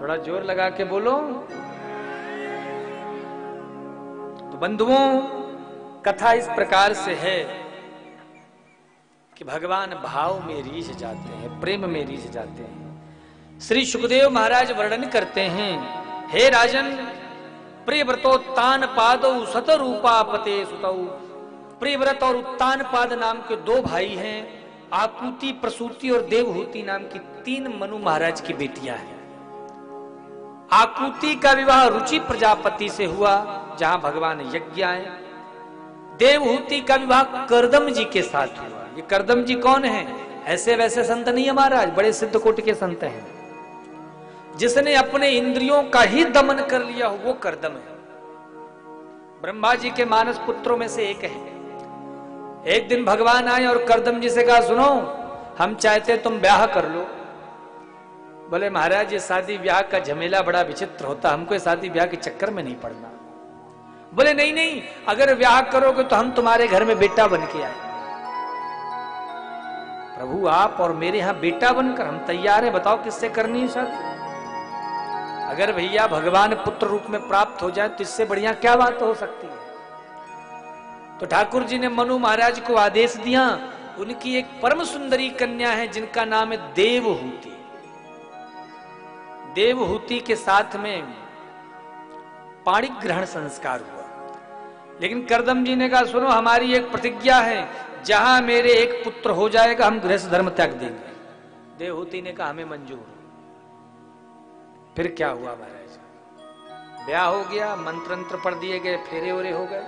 थोड़ा जोर लगा के बोलो। तो बंधुओं, कथा इस प्रकार से है कि भगवान भाव में रीझ जाते हैं, प्रेम में रीझ जाते हैं। श्री सुखदेव महाराज वर्णन करते हैं, हे राजन, प्रियव्रतोत्तान पादौ सतरूपा पते सुतौ। प्रियव्रत और उत्तान पाद नाम के दो भाई हैं। आकुति, प्रसूति और देवहूति नाम की 3 मनु महाराज की बेटियां हैं। आकुति का विवाह रुचि प्रजापति से हुआ, जहां भगवान यज्ञ आए। देवहूति का विवाह करदम जी के साथ हुआ। ये करदम जी कौन है? ऐसे वैसे संत नहीं है महाराज, बड़े सिद्ध कोटि के संत हैं। जिसने अपने इंद्रियों का ही दमन कर लिया हो वो करदम है। ब्रह्मा जी के मानस पुत्रों में से एक है। एक दिन भगवान आए और करदम जी से कहा, सुनो, हम चाहते तुम ब्याह कर लो। बोले महाराज, ये शादी ब्याह का झमेला बड़ा विचित्र होता, हमको शादी ब्याह के चक्कर में नहीं पड़ना। बोले नहीं नहीं, अगर ब्याह करोगे तो हम तुम्हारे घर में बेटा बन के आए। प्रभु, आप और मेरे यहां बेटा बनकर, हम तैयार हैं, बताओ किससे करनी है शादी। अगर भैया भगवान पुत्र रूप में प्राप्त हो जाए तो इससे बढ़िया क्या बात हो सकती है। तो ठाकुर जी ने मनु महाराज को आदेश दिया। उनकी एक परम सुंदरी कन्या है जिनका नाम है देवहूति। देवहूति के साथ में पाणिक ग्रहण संस्कार हुआ। लेकिन करदम जी ने कहा, सुनो, हमारी एक प्रतिज्ञा है, जहां मेरे एक पुत्र हो जाएगा हम गृहस्थ धर्म त्याग देंगे। देवहूति ने कहा, हमें मंजूर। फिर क्या हुआ महाराज? ब्याह हो गया, मंत्र पढ़ दिए गए, फेरे ओरे हो गए।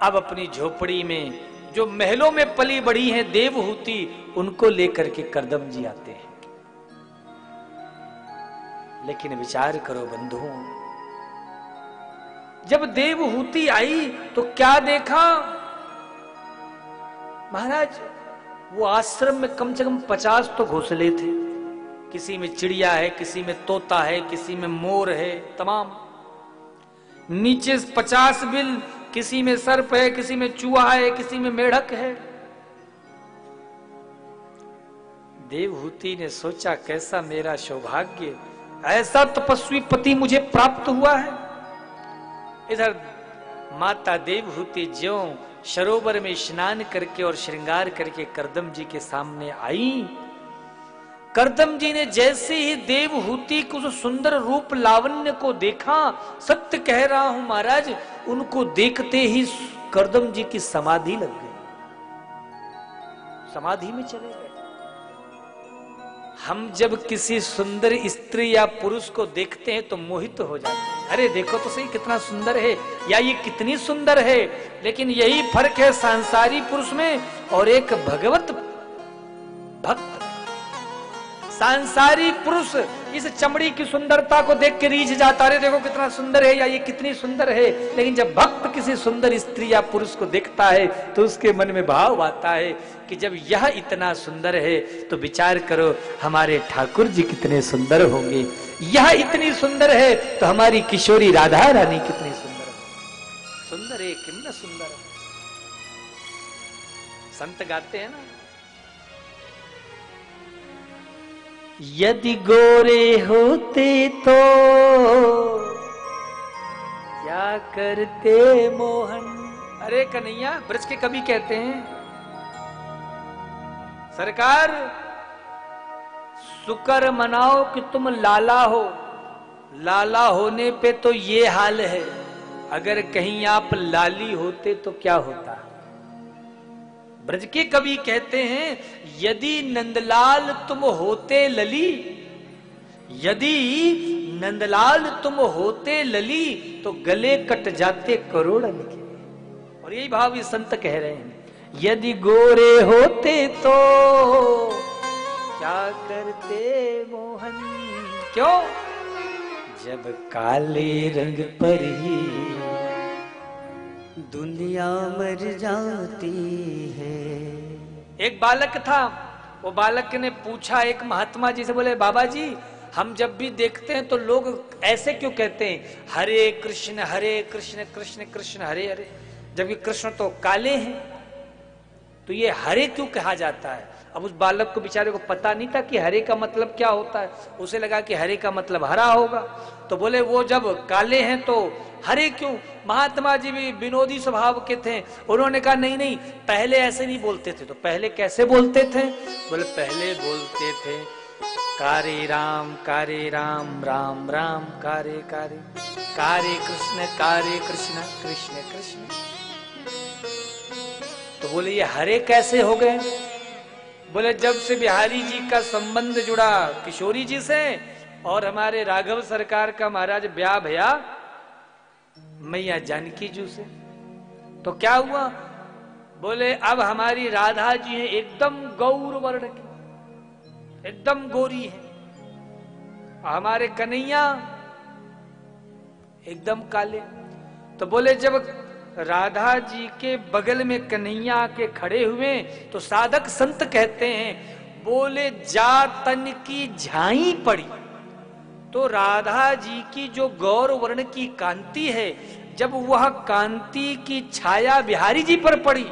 अब अपनी झोपड़ी में जो महलों में पली बड़ी हैं देवहूति, उनको लेकर के करदम जी आते हैं। लेकिन विचार करो बंधुओं, जब देवहूति आई तो क्या देखा महाराज? वो आश्रम में कम से कम 50 तो घोंसले थे। किसी में चिड़िया है, किसी में तोता है, किसी में मोर है, तमाम। नीचे 50 बिल, किसी में सर्प है, किसी में चूहा है, किसी में मेढक है। देवहूति ने सोचा, कैसा मेरा सौभाग्य, ऐसा तपस्वी पति मुझे प्राप्त हुआ है। इधर माता देवहूति ज्यों सरोवर में स्नान करके और श्रृंगार करके करदम जी के सामने आई। करदम जी ने जैसे ही देवहूति को उस सुंदर रूप लावण्य को देखा, सत्य कह रहा हूं महाराज, उनको देखते ही करदम जी की समाधि लग गई, समाधि में चले गए। हम जब किसी सुंदर स्त्री या पुरुष को देखते हैं तो मोहित हो जाते हैं। अरे देखो तो सही, कितना सुंदर है, या ये कितनी सुंदर है। लेकिन यही फर्क है सांसारी पुरुष में और एक भगवत भक्त। सांसारी पुरुष इस चमड़ी की सुंदरता को देख के रीझ जाता, अरे देखो कितना सुंदर है, या ये कितनी सुंदर है। लेकिन जब भक्त किसी सुंदर स्त्री या पुरुष को देखता है तो उसके मन में भाव आता है कि जब यह इतना सुंदर है तो विचार करो हमारे ठाकुर जी कितने सुंदर होंगे। यह इतनी सुंदर है तो हमारी किशोरी राधा रानी कितनी सुंदर है। सुंदर है, कितना सुंदर है। संत गाते हैं ना, यदि गोरे होते तो क्या करते मोहन। अरे कन्हैया, ब्रज के कवि कहते हैं, सरकार शुक्र मनाओ कि तुम लाला हो। लाला होने पे तो ये हाल है, अगर कहीं आप लाली होते तो क्या होता। ब्रज के कवि कहते हैं, यदि नंदलाल तुम होते लली, यदि नंदलाल तुम होते लली तो गले कट जाते करोड़न के। और यही भाव ये संत कह रहे हैं, यदि गोरे होते तो क्या करते मोहन। क्यों? जब काले रंग पर ही दुनिया मर जाती है। एक बालक था, वो बालक ने पूछा एक महात्मा जी से, बोले बाबा जी, हम जब भी देखते हैं तो लोग ऐसे क्यों कहते हैं, हरे कृष्ण कृष्ण कृष्ण हरे हरे, जबकि कृष्ण तो काले हैं, तो ये हरे क्यों कहा जाता है। अब उस बालक को बेचारे को पता नहीं था कि हरे का मतलब क्या होता है, उसे लगा कि हरे का मतलब हरा होगा। तो बोले वो जब काले हैं तो हरे क्यों? महात्मा जी भी विनोदी स्वभाव के थे, उन्होंने कहा नहीं नहीं, पहले ऐसे नहीं बोलते थे। तो पहले कैसे बोलते थे? बोले पहले बोलते थे कारे राम राम राम कारे कारे, कारे कृष्ण कृष्ण कृष्ण। तो बोले ये हरे कैसे हो गए? बोले जब से बिहारी जी का संबंध जुड़ा किशोरी जी से और हमारे राघव सरकार का महाराज ब्याह भया मैया जानकी जी से, तो क्या हुआ? बोले अब हमारी राधा जी है एकदम गौर वर्ण की, एकदम गोरी है, हमारे कन्हैया एकदम काले। तो बोले जब राधा जी के बगल में कन्हैया आके खड़े हुए तो साधक संत कहते हैं, बोले जा तन की झाई पड़ी। तो राधा जी की जो गौर वर्ण की कांति है, जब वह कांति की छाया बिहारी जी पर पड़ी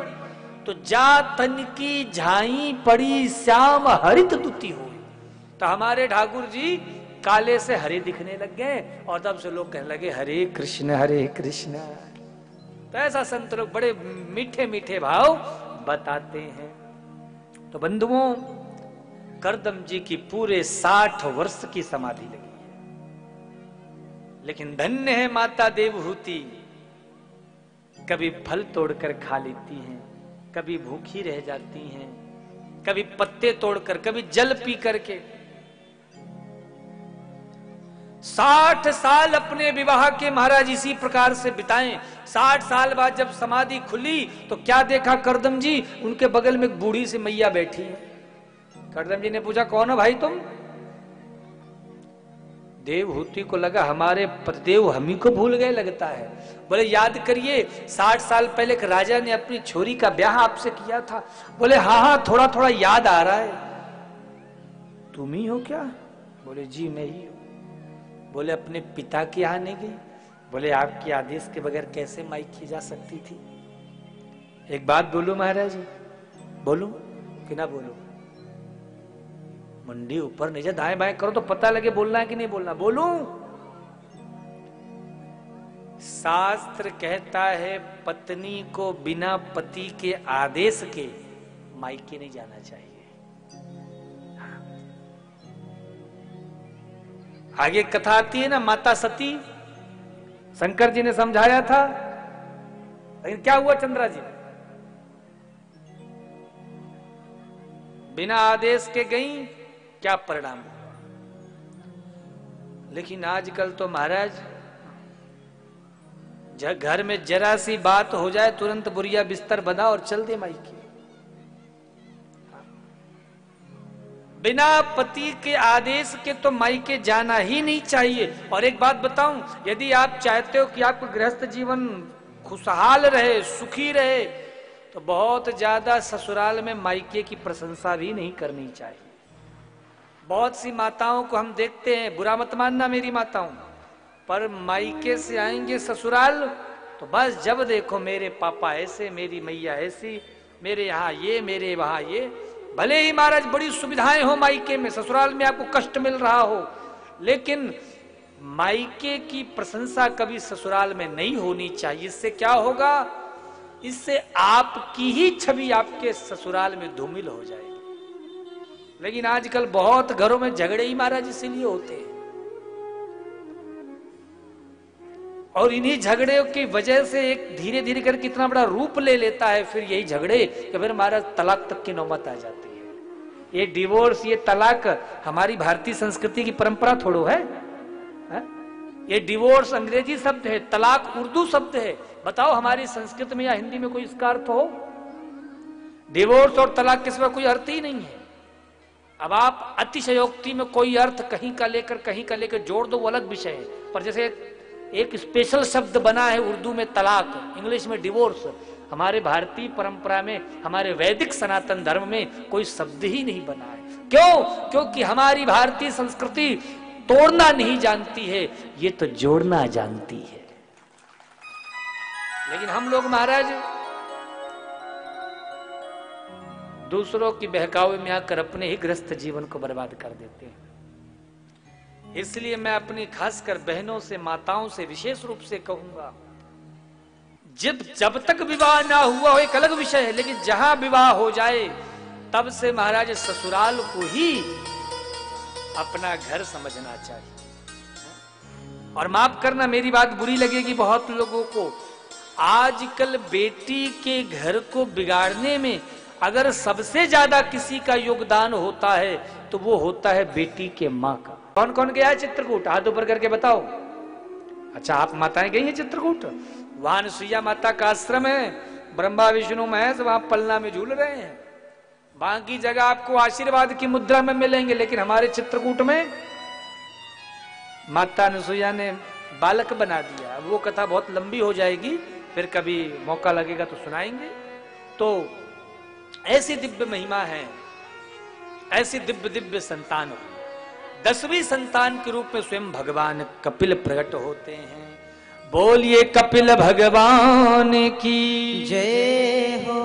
तो जा तन की झाई पड़ी श्याम हरित दुती हुई। तो हमारे ठाकुर जी काले से हरे दिखने लग गए और तब से लोग कहने लगे हरे कृष्ण। तो ऐसा संत लोग बड़े मीठे मीठे भाव बताते हैं। तो बंधुओं, करदम जी की पूरे 60 वर्ष की समाधि लगी है, लेकिन धन्य है माता देवहूति, कभी फल तोड़कर खा लेती हैं, कभी भूखी रह जाती हैं, कभी पत्ते तोड़कर, कभी जल पी करके। 60 साल अपने विवाह के महाराज इसी प्रकार से बिताएं। 60 साल बाद जब समाधि खुली तो क्या देखा करदम जी? उनके बगल में एक बूढ़ी सी मैया बैठी है। करदम जी ने पूछा कौन हो भाई तुम? देवहूति को लगा हमारे पतिदेव हम ही को भूल गए लगता है। बोले याद करिए 60 साल पहले एक राजा ने अपनी छोरी का ब्याह आपसे किया था। बोले हाँ थोड़ा थोड़ा याद आ रहा है। तुम ही हो क्या? बोले जी मैं ही हूं। बोले अपने पिता के यहाँ नहीं गई? बोले आपके आदेश के बगैर कैसे माइक जा सकती थी? एक बात बोलूं महाराज जी, बोलूं कि ना बोलूं? मुंडी ऊपर नीचे दाएं बाएं करो तो पता लगे बोलना है कि नहीं बोलना। बोलूं? शास्त्र कहता है पत्नी को बिना पति के आदेश के मायके नहीं जाना चाहिए। आगे कथा आती है ना, माता सती, शंकर जी ने समझाया था, लेकिन क्या हुआ चंद्रा जी? बिना आदेश के गई, क्या परिणाम हुआ? लेकिन आजकल तो महाराज घर में जरा सी बात हो जाए तुरंत बुरिया बिस्तर बना और चल दे मायके। बिना पति के आदेश के तो मायके जाना ही नहीं चाहिए। और एक बात बताऊं, यदि आप चाहते हो कि आपका गृहस्थ जीवन खुशहाल रहे, सुखी रहे, तो बहुत ज्यादा ससुराल में मायके की प्रशंसा भी नहीं करनी चाहिए। बहुत सी माताओं को हम देखते हैं, बुरा मत मानना मेरी माताओं, पर मायके से आएंगे ससुराल तो बस जब देखो मेरे पापा ऐसे, मेरी मैया ऐसी, मेरे यहाँ ये, मेरे वहां ये। भले ही महाराज बड़ी सुविधाएं हो मायके में, ससुराल में आपको कष्ट मिल रहा हो, लेकिन मायके की प्रशंसा कभी ससुराल में नहीं होनी चाहिए। इससे क्या होगा? इससे आपकी ही छवि आपके ससुराल में धूमिल हो जाएगी। लेकिन आजकल बहुत घरों में झगड़े ही महाराज इसीलिए होते हैं, और इन्हीं झगड़े की वजह से एक धीरे धीरे कर कितना बड़ा रूप ले लेता है फिर यही झगड़े कि फिर महाराज तलाक तक की नौबत आ जाती है। ये डिवोर्स, ये तलाक हमारी भारतीय संस्कृति की परंपरा थोड़ो है? ये डिवोर्स अंग्रेजी शब्द है, तलाक उर्दू शब्द है। बताओ हमारी संस्कृत में या हिंदी में कोई इसका अर्थ हो? डिवोर्स और तलाक के सिवा कोई अर्थ ही नहीं है। अब आप अतिशयोक्ति में कोई अर्थ कहीं का लेकर जोड़ दो, वो अलग विषय है। पर जैसे एक स्पेशल शब्द बना है उर्दू में तलाक, इंग्लिश में डिवोर्स, हमारे भारतीय परंपरा में, हमारे वैदिक सनातन धर्म में कोई शब्द ही नहीं बना है। क्यों? क्योंकि हमारी भारतीय संस्कृति तोड़ना नहीं जानती है, ये तो जोड़ना जानती है। लेकिन हम लोग महाराज दूसरों की बहकावे में आकर अपने ही ग्रस्त जीवन को बर्बाद कर देते हैं। इसलिए मैं अपनी खासकर बहनों से, माताओं से विशेष रूप से कहूंगा, जब तक विवाह ना हुआ हो एक अलग विषय है, लेकिन जहां विवाह हो जाए तब से महाराज ससुराल को ही अपना घर समझना चाहिए। और माफ करना, मेरी बात बुरी लगेगी बहुत लोगों को, आजकल बेटी के घर को बिगाड़ने में अगर सबसे ज्यादा किसी का योगदान होता है तो वो होता है बेटी के माँ का। कौन कौन गया है चित्रकूट? हाथ ऊपर करके बताओ। अच्छा, आप माताएं गई हैं चित्रकूट? वहां अनुसुईया माता का आश्रम है, ब्रह्मा विष्णु महेश वहां पलना में झूल रहे हैं। बाकी जगह आपको आशीर्वाद की मुद्रा में मिलेंगे, लेकिन हमारे चित्रकूट में माता अनुसुईया ने बालक बना दिया। वो कथा बहुत लंबी हो जाएगी, फिर कभी मौका लगेगा तो सुनाएंगे। तो ऐसी दिव्य महिमा है, ऐसी दिव्य दिव्य संतान हुई। 10वीं संतान के रूप में स्वयं भगवान कपिल प्रकट होते हैं। बोलिए कपिल भगवान की जय हो।